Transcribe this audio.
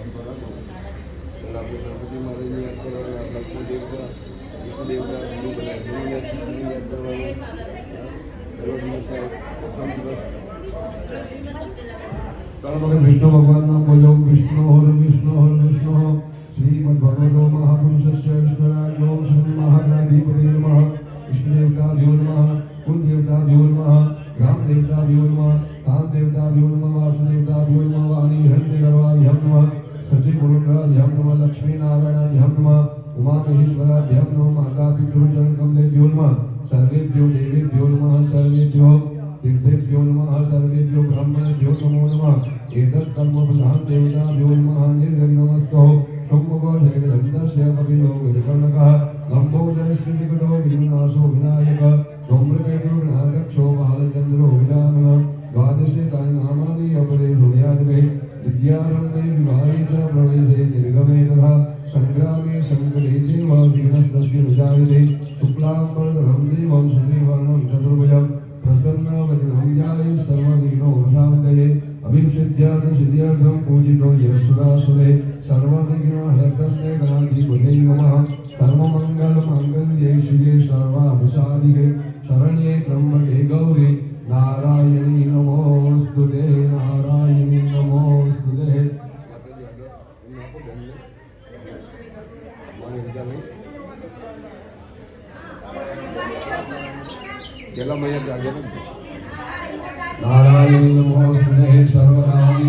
આપણે ગણપતિ મહારાજને યાદ કરવાનું, આપણા કુળદેવતા વિષ્ણુદેવતા ગુરુ બનાવે યાદ કરવાનું. પહેલો દિવસ પ્રથમ દિવસ विष्णु भगवान बोलो विष्णु विष्णु श्रीमद् भगवतो महापुरुषस्य विष्णुराजो श्री महागणाधिपते नमः. विष्णुदेवताभ्यो नमः. कुलदेवताभ्यो नमः. ग्रामदेवताभ्यो नमः. कामदेवताभ्यो नमः. वासुदेवताभ्यो नमः. वाणीहृदयगर्वाभ्यो नमः. सचिवपुरुषाभ्यो नमः. लक्ष्मीनारायणाभ्यो नमः. उमामहेश्वराभ्यो नमः. मातापितृचरणकमलेभ्यो नमः. सर्वेभ्यो देवेभ्यो नमः. सर्वेभ्यो तीर्थेभ्यो नमः. सर्वेभ्यो ब्राह्मणेभ्यो नमो नमः. एतत् कर्मप्रधान देवताभ्यो नमः. निर्गणनमस्तु सम्मुखो जगदन्तस्य कपिलो विरकर्णकः लम्बोदरस्य निकटो विघ्नाशो विनायकः धूम्रकेतो गणाध्यक्षो बालचन्द्रो विरामः. द्वादशे तानि नामानि अपरे हृदयाद्वे विद्यारम्भे विवाहे च प्रवेशे निर्गमे तथा सङ्ग्रामे सङ्कटे चैव विघ्नस्तस्य विजायते. शुक्लाम्बरधरं देवं शशिवर्णं चतुर्भुजं प्रसन्नवदनं ध्यायेत् सर्वविघ्नोपशान्तये. अभिषिद्ध्यात् सिद्ध्यर्थं पूजितो यशुरासुरे सर्वविघ्नहस्तस्मै गणाधिपते नमः. सर्वमङ्गलमाङ्गल्ये शिवे सर्वाभिसाधिके शरण्ये त्र्यम्बके गौरी नारायणी नमोस्तुते. नारायणी नमोस्तुते. गेला महिन्यात जागे ना नारायणी नमोस्तुते. सर्वकामं